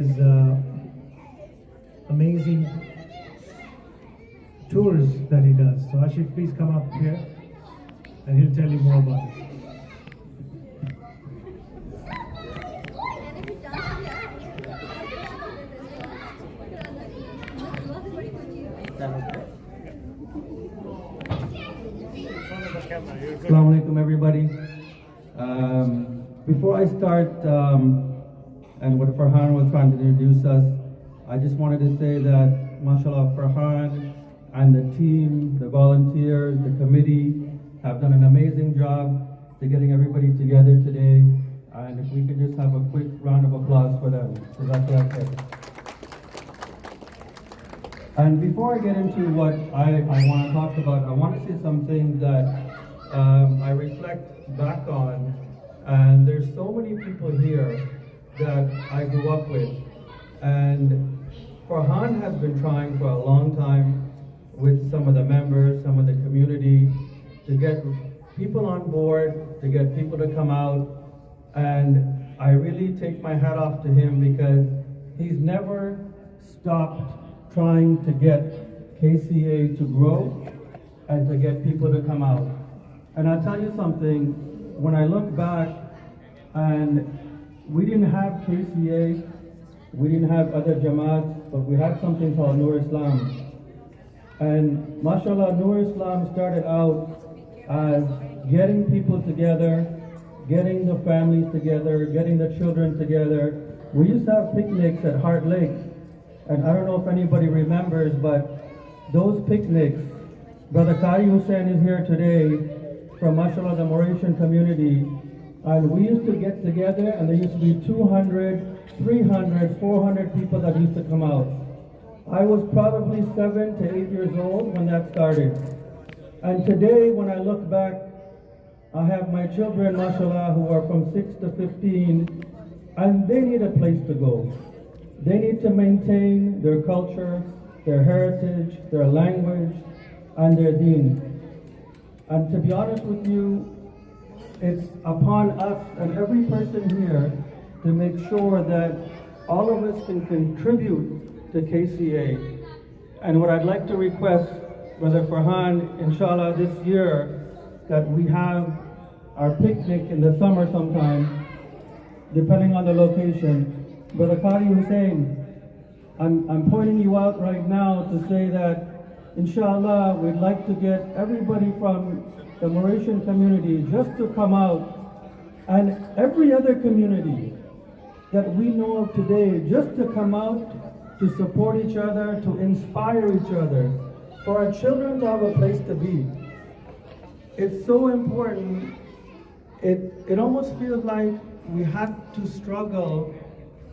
His amazing tours that he does. So Ashif, please come up here and he'll tell you more about it. Assalamu alaikum, everybody. Before I start, and what Farhan was trying to introduce us, I just wanted to say that, mashallah, Farhan and the team, the volunteers, the committee have done an amazing job to getting everybody together today. And if we could just have a quick round of applause for them. So that's what I said. And before I get into what I want to talk about, I want to say something that I reflect back on. And there's so many people here that I grew up with. And Farhan has been trying for a long time with some of the members, some of the community, to get people on board, to get people to come out. And I really take my hat off to him because he's never stopped trying to get KCA to grow and to get people to come out. And I'll tell you something, when I look back, and we didn't have KCA, we didn't have other Jamaats, but we had something called Nur Islam. And mashallah, Nur Islam started out as getting people together, getting the families together, getting the children together. We used to have picnics at Heart Lake. And I don't know if anybody remembers, but those picnics, Brother Kari Hussein is here today from mashallah, the Mauritian community. And we used to get together and there used to be 200, 300, 400 people that used to come out. I was probably 7 to 8 years old when that started. And today, when I look back, I have my children, mashallah, who are from 6 to 15, and they need a place to go. They need to maintain their culture, their heritage, their language, and their deen. And to be honest with you, it's upon us and every person here to make sure that all of us can contribute to KCA. And what I'd like to request, Brother Farhan, inshallah, this year, that we have our picnic in the summer sometime, depending on the location. Brother Qadi Hussein, I'm pointing you out right now to say that, inshallah, we'd like to get everybody from the Mauritian community just to come out, and every other community that we know of today, just to come out to support each other, to inspire each other, for our children to have a place to be. It's so important. It almost feels like we had to struggle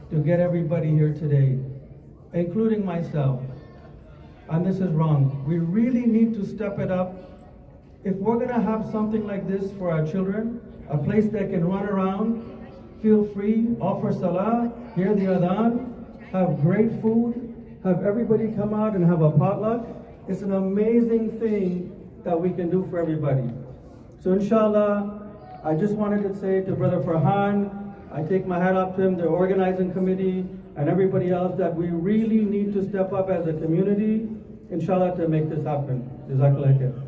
to get everybody here today, including myself. And this is wrong. We really need to step it up. If we're gonna have something like this for our children, a place they can run around, feel free, offer salah, hear the adhan, have great food, have everybody come out and have a potluck, it's an amazing thing that we can do for everybody. So inshallah, I just wanted to say to Brother Farhan, I take my hat off to him, the organizing committee, and everybody else, that we really need to step up as a community, inshallah, to make this happen. Jazakallah khair.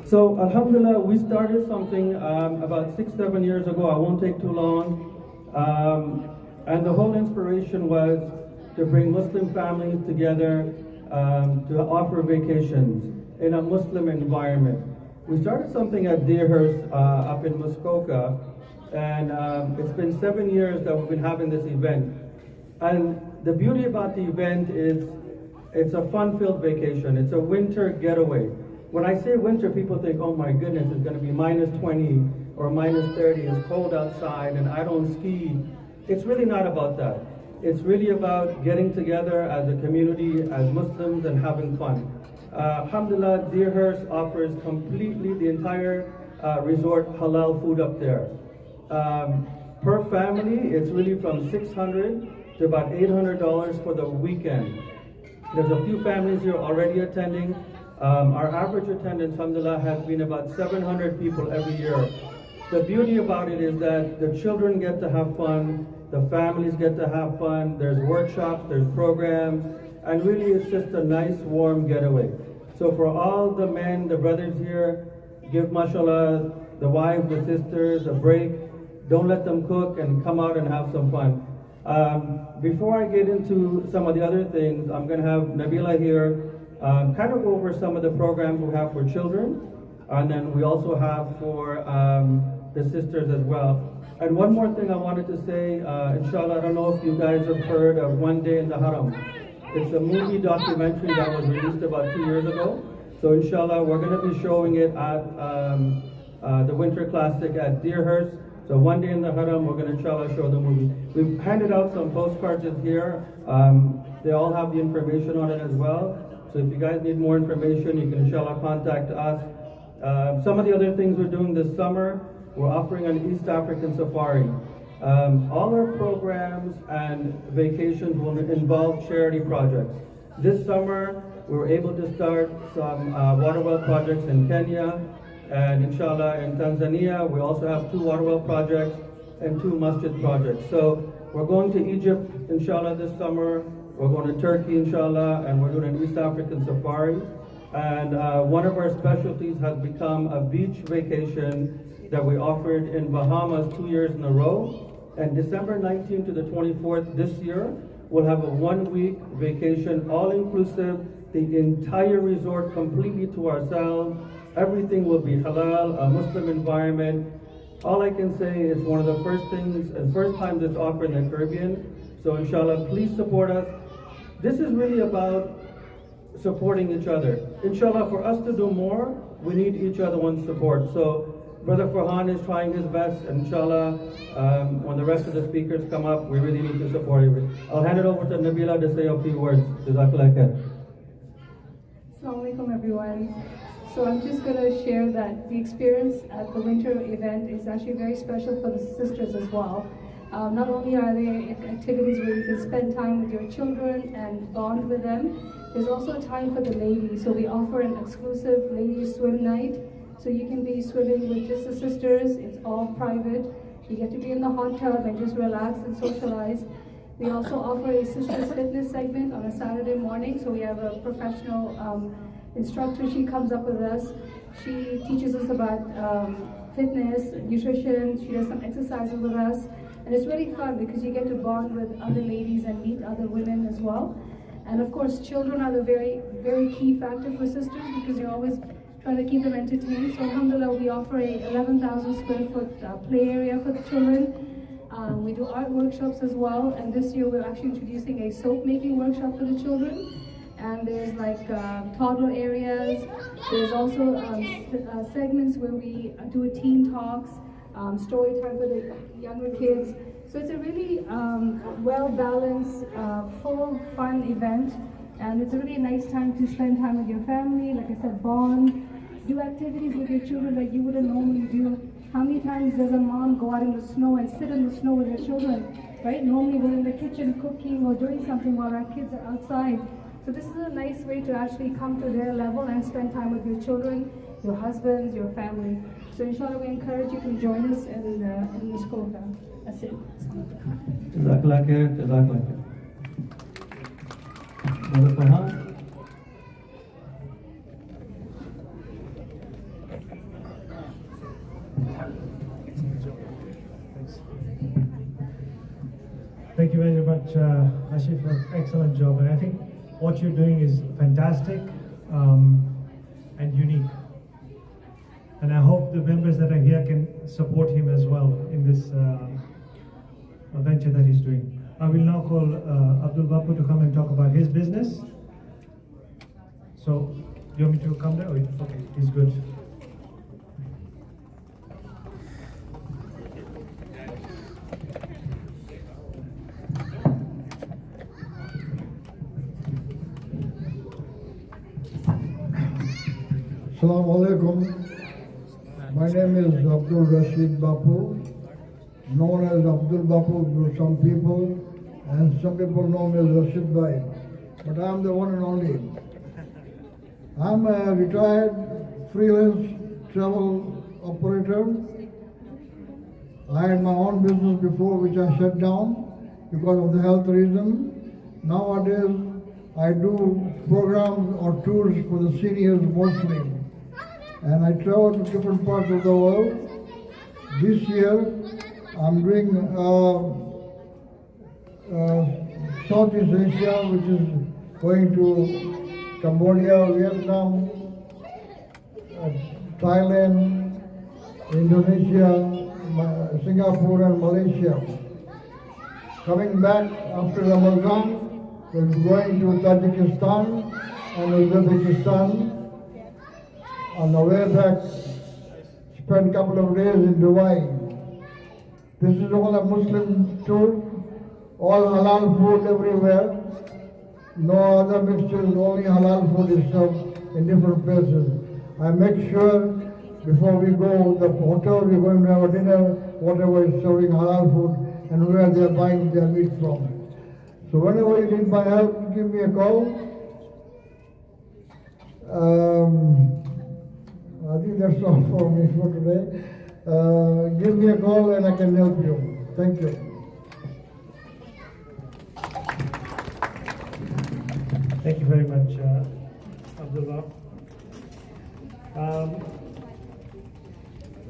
So, alhamdulillah, we started something about 6-7 years ago. I won't take too long. And the whole inspiration was to bring Muslim families together to offer vacations in a Muslim environment. We started something at Deerhurst up in Muskoka, and it's been 7 years that we've been having this event. And the beauty about the event is it's a fun-filled vacation. It's a winter getaway. When I say winter, people think, oh my goodness, it's gonna be minus 20 or minus 30, it's cold outside and I don't ski. It's really not about that. It's really about getting together as a community, as Muslims, and having fun. Alhamdulillah, Deerhurst offers completely the entire resort halal food up there. Per family, it's really from $600 to about $800 for the weekend. There's a few families here already attending. Our average attendance, alhamdulillah, has been about 700 people every year. the beauty about it is that the children get to have fun, the families get to have fun, there's workshops, there's programs, and really it's just a nice warm getaway. So for all the men, the brothers here, give mashallah, the wives, the sisters a break. Don't let them cook and come out and have some fun. Before I get into some of the other things, I'm going to have Nabila here kind of go over some of the programs we have for children, and then we also have for the sisters as well. And one more thing I wanted to say, inshallah, I don't know if you guys have heard of One Day in the Haram. It's a movie documentary that was released about 2 years ago. So inshallah, we're going to be showing it at the Winter Classic at Deerhurst. So One Day in the Haram, we're going to inshallah show the movie. We've handed out some postcards here. They all have the information on it as well. So if you guys need more information, you can inshallah contact us. Some of the other things we're doing this summer, we're offering an East African safari. All our programs and vacations will involve charity projects. This summer, we were able to start some water well projects in Kenya, and inshallah in Tanzania, we also have 2 water well projects and 2 masjid projects. So we're going to Egypt, inshallah, this summer. We're going to Turkey, inshallah, and we're doing an East African safari. And one of our specialties has become a beach vacation that we offered in Bahamas 2 years in a row. And December 19th to the 24th this year, we'll have a 1-week vacation, all inclusive, the entire resort completely to ourselves. Everything will be halal, a Muslim environment. All I can say is one of the first things and first time it's offered in the Caribbean. So inshallah, please support us. This is really about supporting each other. Inshallah, for us to do more, we need each other's support. So Brother Farhan is trying his best, and inshallah, when the rest of the speakers come up, we really need to support it. I'll hand it over to Nabila to say a few words. Jazakallah khair. Assalamu alaikum everyone. So I'm just going to share that the experience at the winter event is actually very special for the sisters as well. Not only are there activities where you can spend time with your children and bond with them, there's also a time for the ladies. So we offer an exclusive ladies swim night. So you can be swimming with just the sisters. It's all private. You get to be in the hot tub and just relax and socialize. We also offer a sisters fitness segment on a Saturday morning. So we have a professional instructor. She comes up with us. She teaches us about fitness, nutrition. She does some exercises with us. And it's really fun because you get to bond with other ladies and meet other women as well. And of course, children are the very, very key factor for sisters because you're always trying to keep them entertained. So alhamdulillah, we offer a 11,000 square foot play area for the children. We do art workshops as well. And this year we're actually introducing a soap making workshop for the children. And there's like toddler areas. There's also segments where we do a teen talks, story time for the younger kids. So it's a really well-balanced, full, fun event. And it's a really nice time to spend time with your family, like I said, bond, do activities with your children that you wouldn't normally do. How many times does a mom go out in the snow and sit in the snow with her children, right? Normally we're in the kitchen cooking or doing something while our kids are outside. So this is a nice way to actually come to their level and spend time with your children, your husbands, your family. So inshallah, we encourage you to join us in this program. That's it. Jazakallah khair, Jazakallah khair. Brother Farhan? Thank you very much, Ashif, for an excellent job. And I think what you're doing is fantastic and unique. And I hope the members that are here can support him as well in this venture that he's doing. I will now call Abdul Bapu to come and talk about his business. So, do you want me to come there? Okay, he's good. Assalamu alaikum. My name is Abdul Rashid Bapu, known as Abdul Bapu to some people, and some people know me as Rashid Bhai, but I'm the one and only. I'm a retired freelance travel operator, I had my own business before which I shut down because of the health reason. Nowadays, I do programs or tours for the seniors mostly. And I travel to different parts of the world. This year, I'm doing Southeast Asia, which is going to Cambodia, Vietnam, Thailand, Indonesia, Singapore and Malaysia. Coming back after Ramadan, we're going to Tajikistan and Uzbekistan. On the way back, spent a couple of days in Dubai. This is all a Muslim tour, all halal food everywhere. No other mixtures, only halal food is served in different places. I make sure before we go, the hotel we're going to have a dinner, whatever is serving halal food, and where they're buying their meat from. So whenever you need my help, give me a call. I think that's all for me for today. Give me a call and I can help you. Thank you. Thank you very much, Abdullah.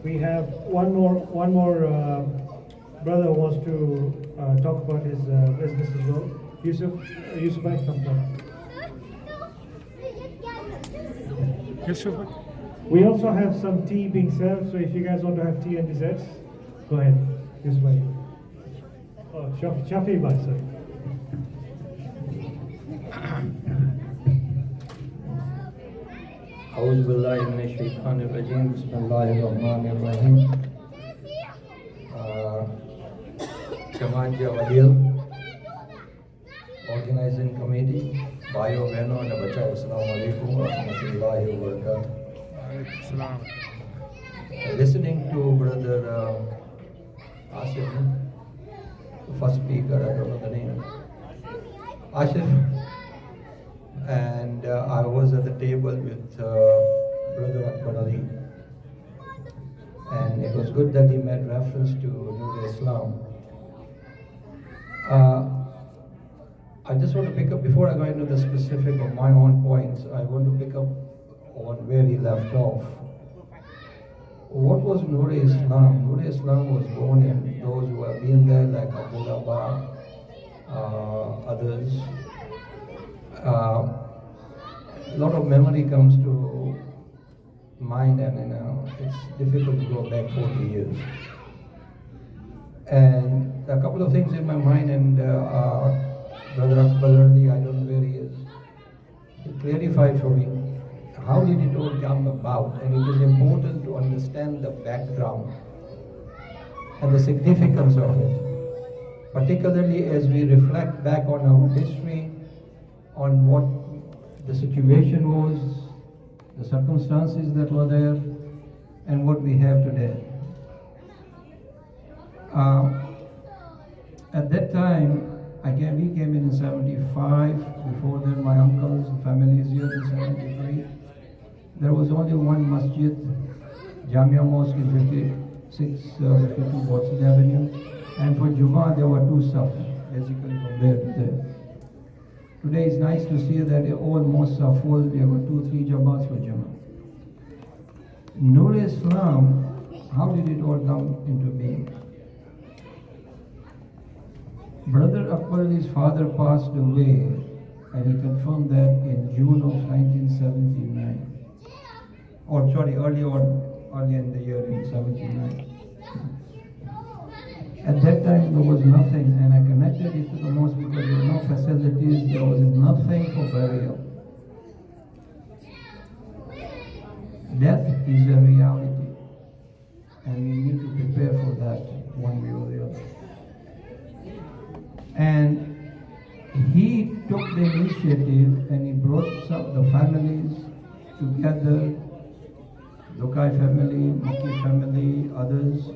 We have one more brother who wants to talk about his business as well. Yusuf, bhai, come down. We also have some tea being served, so if you guys want to have tea and desserts, go ahead. Yusuf bhai. Oh, Shafi bhai, sorry. أعوذ بالله من الشيطان الرجيم بسم الله الرحمن الرحيم Jamaat Wadil Organizing Committee Bayo Beno and Bacha Assalamu alaikum wa rahmatullahi wa barakatuh. Listening to Brother Asif, the first speaker, I don't know the name, Asif, and I was at the table with Brother Akbar Ali, and it was good that he made reference to Nur Islam. I just want to pick up, before I go into the specific of my own points, I want to pick up on where he left off. What was Nur Islam? Nur Islam was born in those who have been there, like Abdullah Ba, others. A lot of memory comes to mind, and it's difficult to go back 40 years. And a couple of things in my mind, and Brother Akbar early, I don't know where he is. He clarified for me how did it all come about, and it is important to understand the background and the significance of it, particularly as we reflect back on our history, on what the situation was, the circumstances that were there, and what we have today. At that time, we came in 75. Before that, my uncle's family is here in 73. There was only one masjid, Jamia Mosque in 52 Watson Avenue. And for Jummah, there were two safs, basically from there to there. Today it's nice to see that all mosques are full. There were 2-3 Jamaats for Jummah. Nur Islam, how did it all come into being? Brother Akbar Ali's father passed away, and he confirmed that in June of 1979. Early in the year in 79. At that time there was nothing, and I connected it to the mosque because there were no facilities, there was nothing for burial. Death is a reality, and we need to prepare for that one way or the other. And he took the initiative and he brought the families together, Lokai family, Maki family, others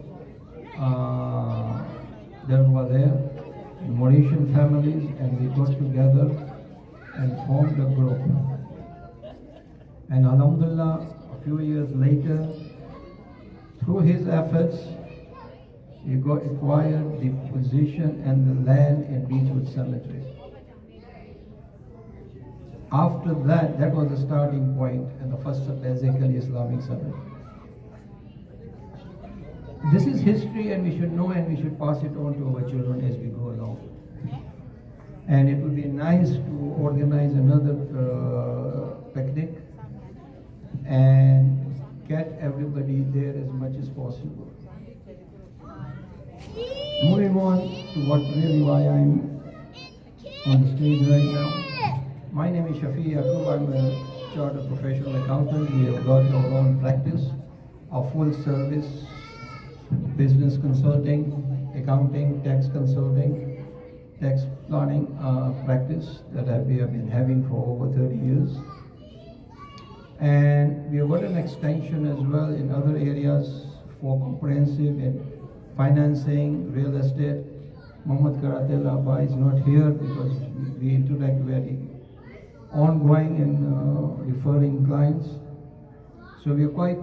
that were there, Mauritian families, and we got together and formed a group. And Alhamdulillah, a few years later, through his efforts, we got acquired the position and the land in Beechwood Cemetery. After that, that was the starting point and the first basically Islamic cemetery. This is history and we should know and we should pass it on to our children as we go along. And it would be nice to organize another picnic and get everybody there as much as possible. Moving on to what really why I'm on the stage right now. My name is Shafi Yaqub. I'm a chartered professional accountant. We have got our own practice, a full service business consulting, accounting, tax consulting, tax planning practice that we have been having for over 30 years. And we have got an extension as well in other areas for comprehensive and financing, real estate. Mohammed Karatel Abba is not here because we interact very ongoing and referring clients. So we are quite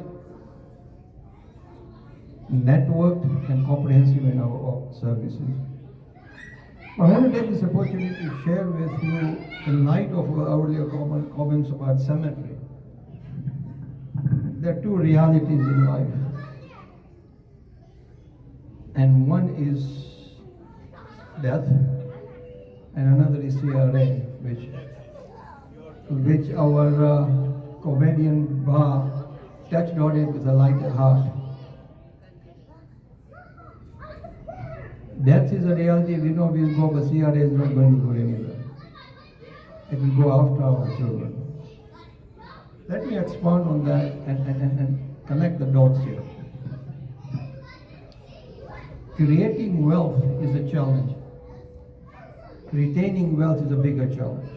networked and comprehensive in our services. I want to take this opportunity to share with you, in light of our earlier comments about cemetery, there are two realities in life. And one is death, and another is CRA, which our comedian Ba touched on it with a lighter heart. Death is a reality, we know we'll go, but CRA is not going to go anywhere. It will go after our children. Let me expand on that and connect the dots here. Creating wealth is a challenge. Retaining wealth is a bigger challenge.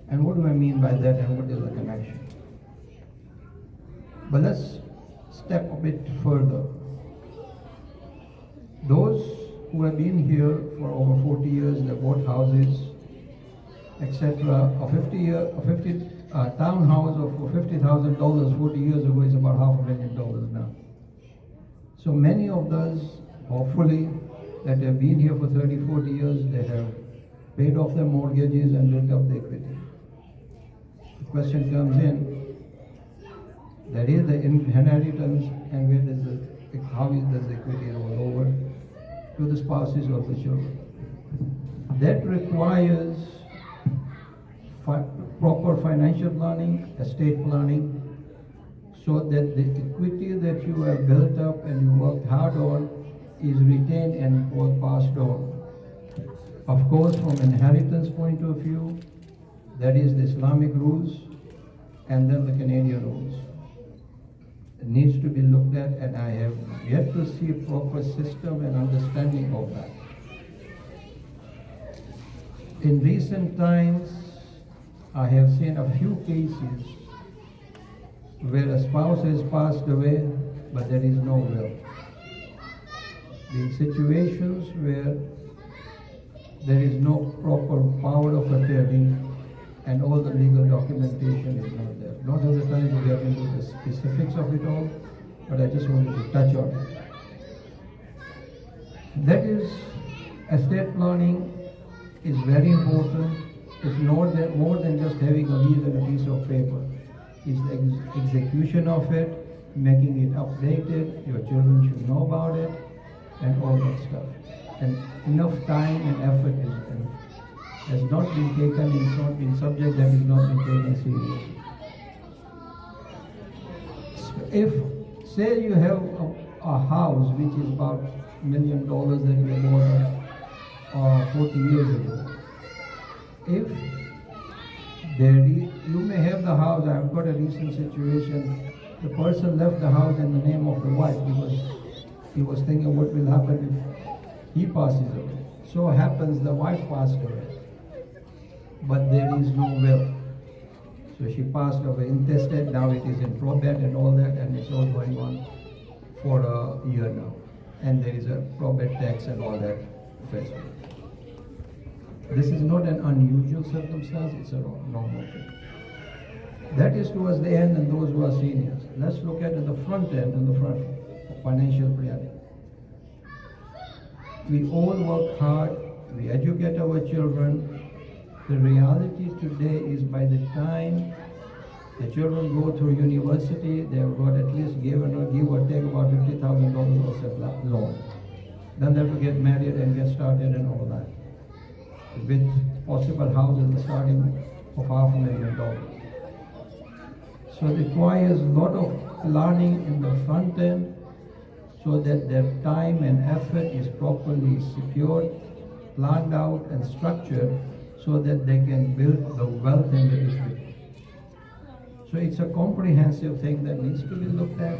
And what do I mean by that and what is the connection? But let's step a bit further. Those who have been here for over 40 years, they bought houses, etc. A townhouse of $50,000 40 years ago is about $500,000 now. So many of those, hopefully, that have been here for 30, 40 years, they have paid off their mortgages and built up the equity. The question comes in, that is the inheritance and where does how does the equity roll over to the spouses of the children. That requires proper financial planning, estate planning, so that the equity that you have built up and you worked hard on is retained and passed on. Of course, from inheritance point of view, that is the Islamic rules and then the Canadian rules. It needs to be looked at, and I have yet to see a proper system and understanding of that. In recent times, I have seen a few cases where a spouse has passed away, but there is no will. In situations where there is no proper power of attorney and all the legal documentation is not there. Not all the time to get into the specifics of it all, but I just wanted to touch on it. That is, estate planning is very important. It's more than just having a will and a piece of paper. It's the execution of it, making it updated, your children should know about it, and all that stuff. And enough time and effort has not been taken, it's not been subject that is not been taken seriously. If, say you have a house which is about $1 million that you bought 40 years ago, if you may have the house, I've got a recent situation, the person left the house in the name of the wife because he was thinking what will happen if he passes away. So happens the wife passed away, but there is no will. So she passed away intestate, now it is in probate and all that, and it's all going on for a year now. And there is a probate tax and all that festival. This is not an unusual circumstance, it's a normal thing. That is towards the end and those who are seniors. Let's look at the front end and the front financial planning. we all work hard, we educate our children. The reality today is by the time the children go through university, they've got at least give or take about $50,000 of loan. Then they have to get married and get started and all that. With possible houses starting of $500,000. So it requires a lot of learning in the front end so that their time and effort is properly secured, planned out and structured so that they can build the wealth in the district. So it's a comprehensive thing that needs to be looked at.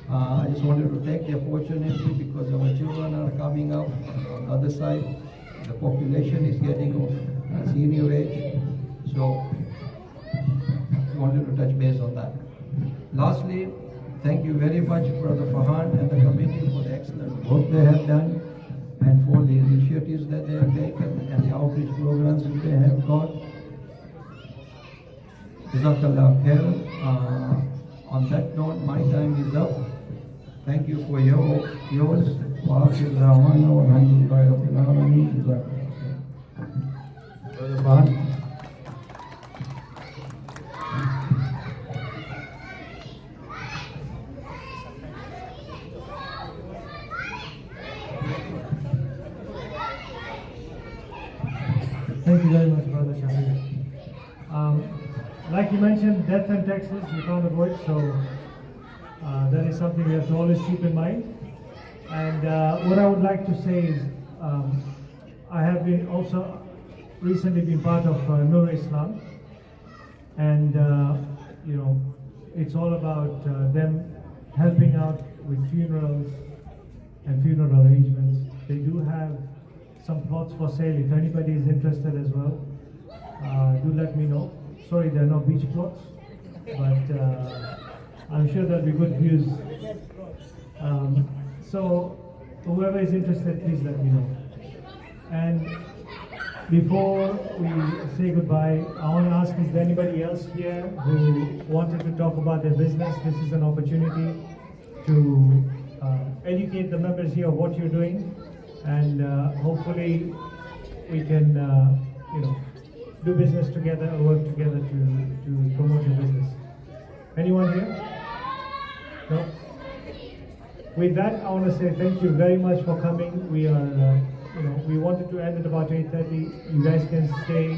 I just wanted to take the opportunity because our children are coming up on the other side. The population is getting of senior age. So I wanted to touch base on that. Lastly, thank you very much Brother Farhan and the committee for the excellent work they have done and for the initiatives that they have taken and the outreach programs that they have got. Jazakallah khair. On that note, my time is up. Thank you for yours. Brother Farhan. Thank you very much, Brother Shahid. Like you mentioned, death and taxes you can't avoid, so that is something we have to always keep in mind. And what I would like to say is, I have been also recently been part of Nur Islam, and you know, it's all about them helping out with funerals and funeral arrangements. They do have some plots for sale. If anybody is interested as well, do let me know. Sorry, there are no beach plots, but I'm sure there'll be good views. So whoever is interested, please let me know. And before we say goodbye, I want to ask, is there anybody else here who wanted to talk about their business? This is an opportunity to educate the members here of what you're doing, and hopefully we can you know, do business together or work together to promote your business. Anyone here? No? With that, I want to say thank you very much for coming. We are, you know, we wanted to end at about 8:30. You guys can stay,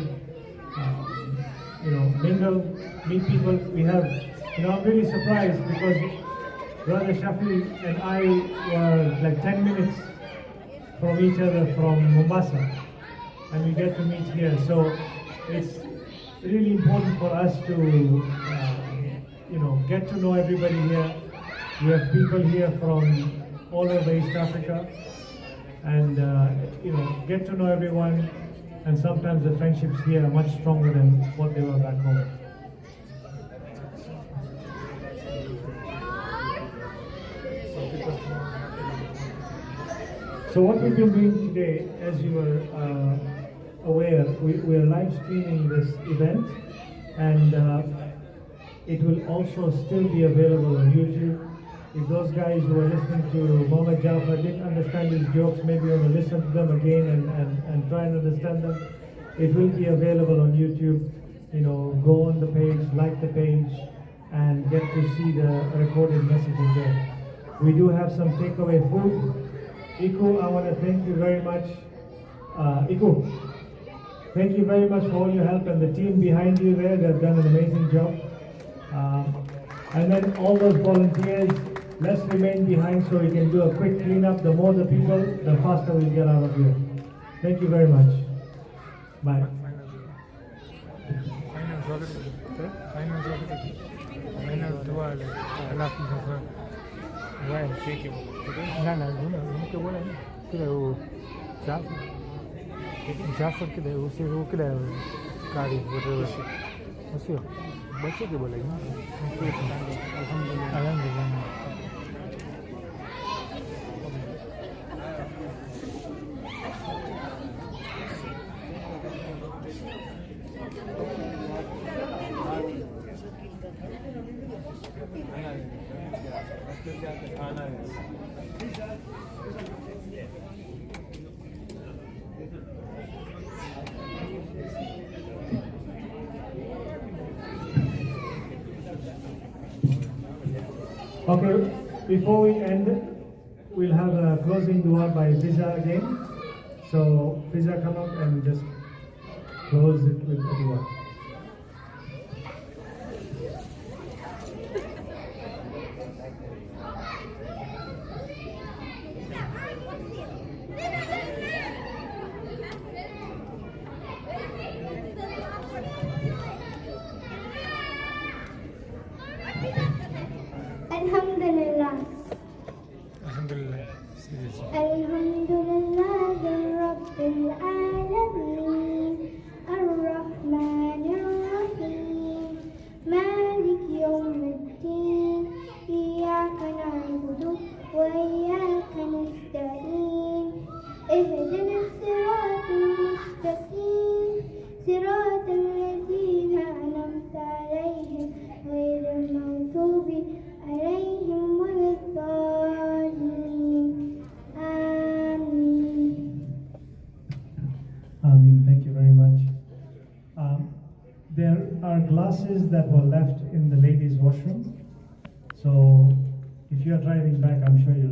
you know, mingle, meet people. We have, you know, I'm really surprised because Brother Shafi and I were like 10 minutes from each other from Mombasa, and we get to meet here. So it's really important for us to, you know, get to know everybody here. We have people here from all over East Africa, and you know, get to know everyone. And sometimes the friendships here are much stronger than what they were back home. So what we've been doing today, as you are aware, we are live streaming this event, and it will also still be available on YouTube. If those guys who are listening to Mohammed Jafar didn't understand his jokes, maybe want to listen to them again and try and understand them, it will be available on YouTube. You know, go on the page, like the page, and get to see the recorded messages there. We do have some takeaway food. Iku, I want to thank you very much. Iku, thank you very much for all your help, and the team behind you there, they've done an amazing job. And then all those volunteers, let's remain behind so we can do a quick cleanup. The more the people, the faster we'll get out of here. Thank you very much. Bye. Jafar के दे उसे वो के दे गाड़ी बोले उसे बच्चे के बोले ना अल्हम्दुलिल्लाह Okay, before we end, we'll have a closing dua by Fiza again. So Fiza, come up and just close it with a dua. Alhamdulillah. Alhamdulillah. Seriously. Alhamdulillah Rabbil Alameen Ar-Rahmanir Rahim Malik Yawmiddin Iyyaka na'budu wa iyyaka nasta'in Ihdinas siratal mustaqim Siratal ladzina an'amta 'alaihim ghairil maghdubi 'alaihim waladdallin. Amin. Amin. Thank you very much. There are glasses that were left in the ladies' washroom. So if you are driving back, I'm sure you'll